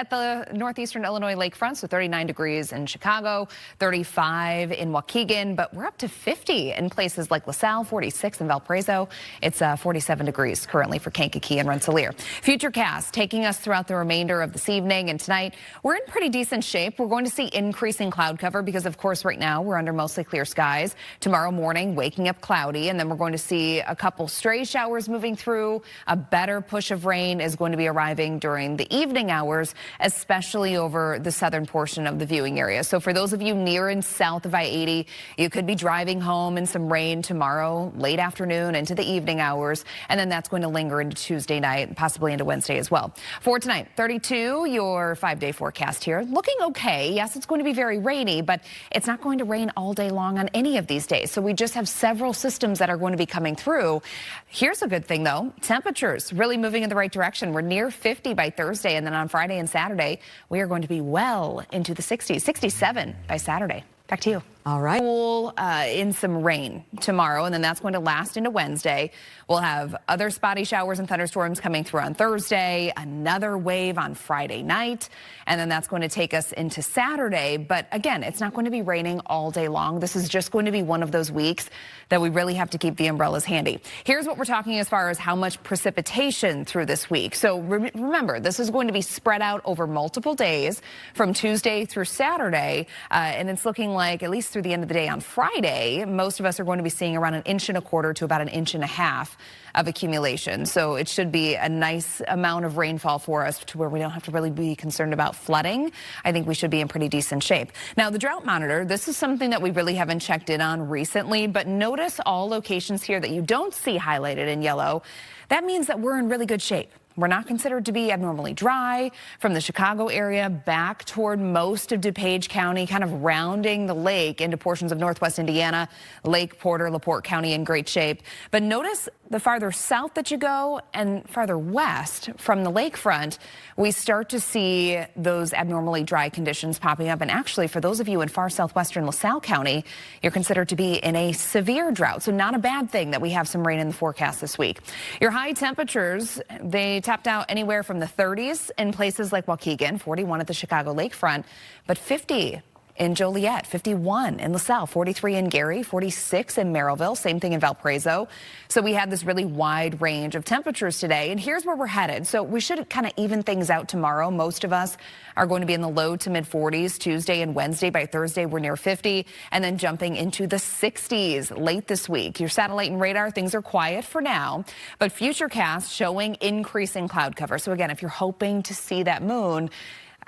At the northeastern Illinois lakefront, so 39 degrees in Chicago, 35 in Waukegan, but we're up to 50 in places like LaSalle, 46 in Valparaiso. It's 47 degrees currently for Kankakee and Rensselaer. Futurecast taking us throughout the remainder of this evening and tonight. We're in pretty decent shape. We're going to see increasing cloud cover because, of course, right now we're under mostly clear skies. Tomorrow morning, waking up cloudy, and then we're going to see a couple stray showers moving through. A better push of rain is going to be arriving during the evening hours, especially over the southern portion of the viewing area. So for those of you near and south of I-80, you could be driving home in some rain tomorrow, late afternoon into the evening hours, and then that's going to linger into Tuesday night and possibly into Wednesday as well. For tonight, 32, your 5-day forecast here. Looking okay. Yes, it's going to be very rainy, but it's not going to rain all day long on any of these days. So we just have several systems that are going to be coming through. Here's a good thing, though. Temperatures really moving in the right direction. We're near 50 by Thursday, and then on Friday and Saturday, we are going to be well into the 60s, 67 by Saturday. Back to you. All right. Cool in some rain tomorrow, and then that's going to last into Wednesday. We'll have other spotty showers and thunderstorms coming through on Thursday, another wave on Friday night, and then that's going to take us into Saturday. But again, it's not going to be raining all day long. This is just going to be one of those weeks that we really have to keep the umbrellas handy. Here's what we're talking as far as how much precipitation through this week. So remember, this is going to be spread out over multiple days from Tuesday through Saturday, and it's looking like at least through the end of the day on Friday, most of us are going to be seeing around 1.25 inches to about 1.5 inches of accumulation. So it should be a nice amount of rainfall for us to where we don't have to really be concerned about flooding. I think we should be in pretty decent shape. Now, the drought monitor, this is something that we really haven't checked in on recently, but notice all locations here that you don't see highlighted in yellow. That means that we're in really good shape. We're not considered to be abnormally dry from the Chicago area back toward most of DuPage County, kind of rounding the lake into portions of northwest Indiana, Lake Porter, LaPorte County in great shape. But notice the farther south that you go and farther west from the lakefront, we start to see those abnormally dry conditions popping up. And actually, for those of you in far southwestern LaSalle County, you're considered to be in a severe drought. So not a bad thing that we have some rain in the forecast this week. Your high temperatures, they topped out anywhere from the 30s in places like Waukegan, 41 at the Chicago lakefront, but 50 in Joliet, 51 in LaSalle, 43 in Gary, 46 in Merrillville, same thing in Valparaiso. So we had this really wide range of temperatures today, and here's where we're headed. So we should kind of even things out tomorrow. Most of us are going to be in the low to mid 40s Tuesday and Wednesday. By Thursday, we're near 50, and then jumping into the 60s late this week. Your satellite and radar, things are quiet for now, but Futurecast showing increasing cloud cover. So again, if you're hoping to see that moon,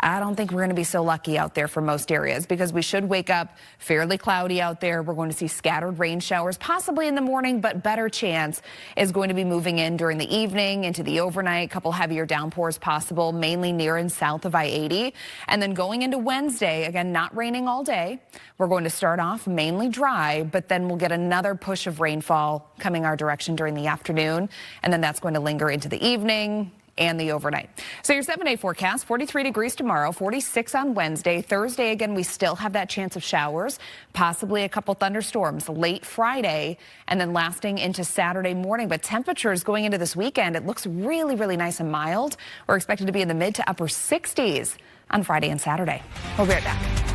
I don't think we're going to be so lucky out there for most areas because we should wake up fairly cloudy out there. We're going to see scattered rain showers, possibly in the morning, but better chance is going to be moving in during the evening into the overnight. Couple heavier downpours possible, mainly near and south of I-80. And then going into Wednesday, again, not raining all day. We're going to start off mainly dry, but then we'll get another push of rainfall coming our direction during the afternoon. And then that's going to linger into the evening and the overnight. So your 7-day forecast, 43 degrees tomorrow, 46 on Wednesday. Thursday, again, we still have that chance of showers, possibly a couple thunderstorms late Friday and then lasting into Saturday morning. But temperatures going into this weekend, it looks really, really nice and mild. We're expected to be in the mid to upper 60s on Friday and Saturday. We'll be right back.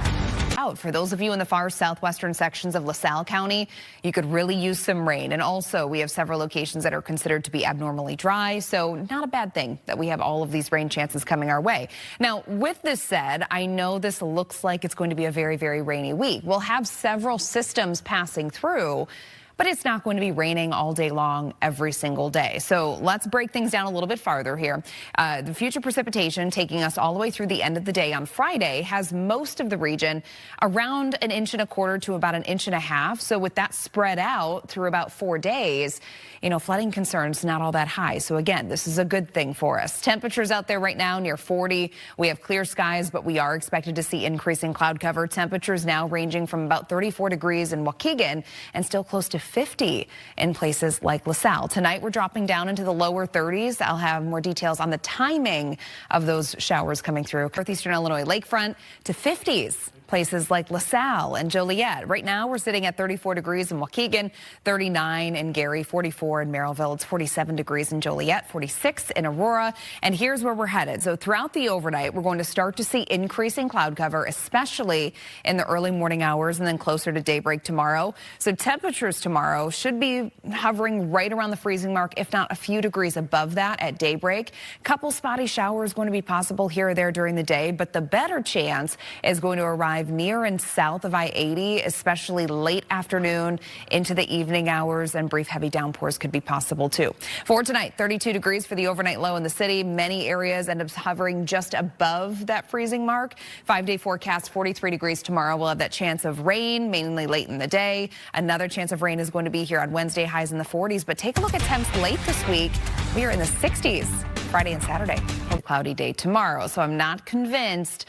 For those of you in the far southwestern sections of LaSalle County, you could really use some rain. And also, we have several locations that are considered to be abnormally dry, so not a bad thing that we have all of these rain chances coming our way. Now, with this said, I know this looks like it's going to be a very, very rainy week. We'll have several systems passing through, but it's not going to be raining all day long every single day. So let's break things down a little bit farther here. The future precipitation taking us all the way through the end of the day on Friday has most of the region around 1.25 inches to about 1.5 inches. So with that spread out through about 4 days, you know, flooding concerns not all that high. So again, this is a good thing for us. Temperatures out there right now near 40. We have clear skies, but we are expected to see increasing cloud cover. Temperatures now ranging from about 34 degrees in Waukegan and still close to 50 in places like LaSalle. Tonight, we're dropping down into the lower 30s. I'll have more details on the timing of those showers coming through. Northeastern Illinois lakefront to 50s places like LaSalle and Joliet. Right now we're sitting at 34 degrees in Waukegan, 39 in Gary, 44 in Merrillville. It's 47 degrees in Joliet, 46 in Aurora. And here's where we're headed. So throughout the overnight, we're going to start to see increasing cloud cover, especially in the early morning hours and then closer to daybreak tomorrow. So temperatures tomorrow should be hovering right around the freezing mark, if not a few degrees above that at daybreak. Couple spotty showers going to be possible here or there during the day, but the better chance is going to arrive near and south of I-80, especially late afternoon into the evening hours, and brief heavy downpours could be possible too. For tonight, 32 degrees for the overnight low in the city. Many areas end up hovering just above that freezing mark. 5-day forecast, 43 degrees tomorrow. We'll have that chance of rain, mainly late in the day. Another chance of rain is going to be here on Wednesday, highs in the 40s. But take a look at temps late this week. We are in the 60s Friday and Saturday. A cloudy day tomorrow, so I'm not convinced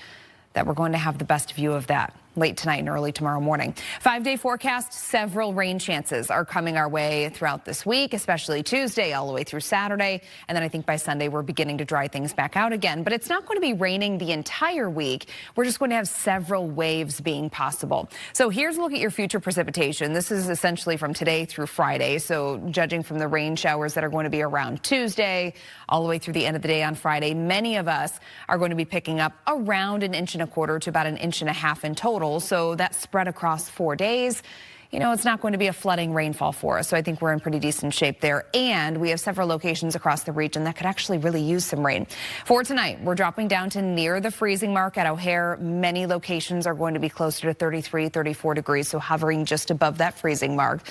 that we're going to have the best view of that late tonight and early tomorrow morning. 5-day forecast, several rain chances are coming our way throughout this week, especially Tuesday all the way through Saturday. And then I think by Sunday we're beginning to dry things back out again. But it's not going to be raining the entire week. We're just going to have several waves being possible. So here's a look at your future precipitation. This is essentially from today through Friday. So judging from the rain showers that are going to be around Tuesday all the way through the end of the day on Friday, many of us are going to be picking up around 1.25 inches to about 1.5 inches in total. So that's spread across 4 days. You know, it's not going to be a flooding rainfall for us, so I think we're in pretty decent shape there. And we have several locations across the region that could actually really use some rain. For tonight, we're dropping down to near the freezing mark at O'Hare. Many locations are going to be closer to 33, 34 degrees, so hovering just above that freezing mark.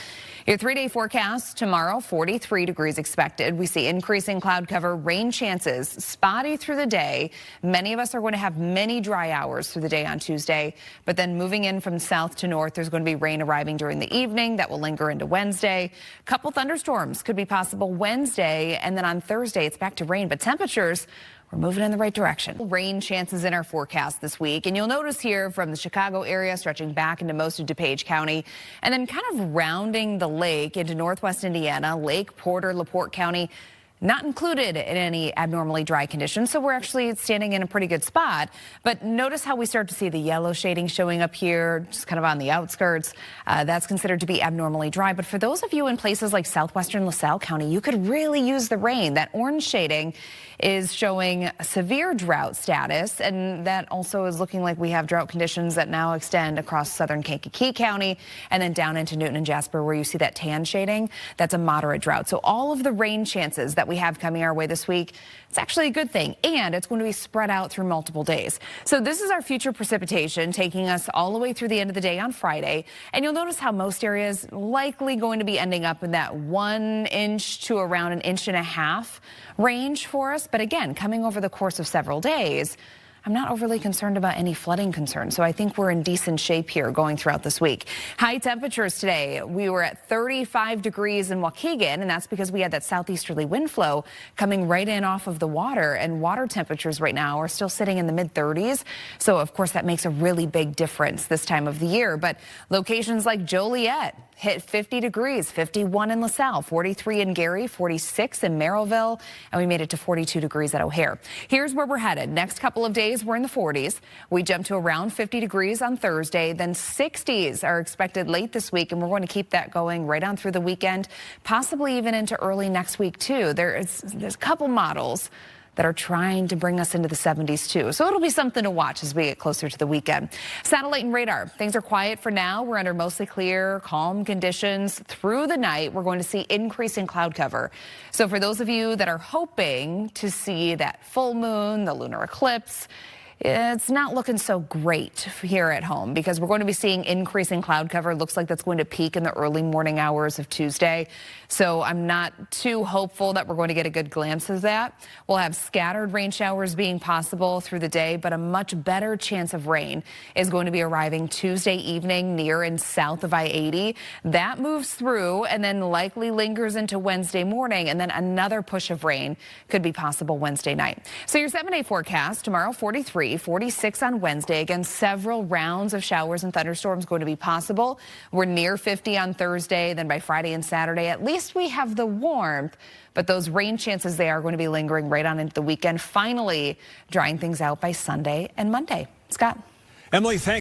Your 3-day forecast tomorrow, 43 degrees expected. We see increasing cloud cover, rain chances, spotty through the day. Many of us are going to have many dry hours through the day on Tuesday, but then moving in from south to north, there's going to be rain arriving during the evening that will linger into Wednesday. Couple thunderstorms could be possible Wednesday, and then on Thursday it's back to rain, but temperatures, we're moving in the right direction. Rain chances in our forecast this week, and you'll notice here from the Chicago area stretching back into most of DuPage County, and then kind of rounding the lake into northwest Indiana, Lake Porter, LaPorte County, not included in any abnormally dry conditions, so we're actually standing in a pretty good spot. But notice how we start to see the yellow shading showing up here, just kind of on the outskirts. That's considered to be abnormally dry. But for those of you in places like southwestern LaSalle County, you could really use the rain. That orange shading is showing severe drought status, and that also is looking like we have drought conditions that now extend across southern Kankakee County and then down into Newton and Jasper, where you see that tan shading. That's a moderate drought. So all of the rain chances that we have coming our way this week, it's actually a good thing, and it's going to be spread out through multiple days. So this is our future precipitation taking us all the way through the end of the day on Friday, and you'll notice how most areas likely going to be ending up in that 1 inch to around 1.5 inches range for us. But again, coming over the course of several days, I'm not overly concerned about any flooding concerns, so I think we're in decent shape here going throughout this week. High temperatures today. We were at 35 degrees in Waukegan, and that's because we had that southeasterly wind flow coming right in off of the water, and water temperatures right now are still sitting in the mid-30s. So, of course, that makes a really big difference this time of the year. But locations like Joliet hit 50 degrees, 51 in LaSalle, 43 in Gary, 46 in Merrillville, and we made it to 42 degrees at O'Hare. Here's where we're headed. Next couple of days, we're in the 40s. We jump to around 50 degrees on Thursday, then 60s are expected late this week, and we're going to keep that going right on through the weekend, possibly even into early next week, too. There's a couple models that are trying to bring us into the 70s too. So it'll be something to watch as we get closer to the weekend. Satellite and radar. Things are quiet for now. We're under mostly clear, calm conditions through the night. We're going to see increasing cloud cover. So for those of you that are hoping to see that full moon, the lunar eclipse, it's not looking so great here at home because we're going to be seeing increasing cloud cover. Looks like that's going to peak in the early morning hours of Tuesday. So I'm not too hopeful that we're going to get a good glimpse of that. We'll have scattered rain showers being possible through the day, but a much better chance of rain is going to be arriving Tuesday evening near and south of I-80. That moves through and then likely lingers into Wednesday morning, and then another push of rain could be possible Wednesday night. So your 7-day forecast tomorrow, 43. 46 on Wednesday. Again, several rounds of showers and thunderstorms going to be possible. We're near 50 on Thursday. Then by Friday and Saturday, at least we have the warmth. But those rain chances, they are going to be lingering right on into the weekend, finally drying things out by Sunday and Monday. Scott. Emily, thanks.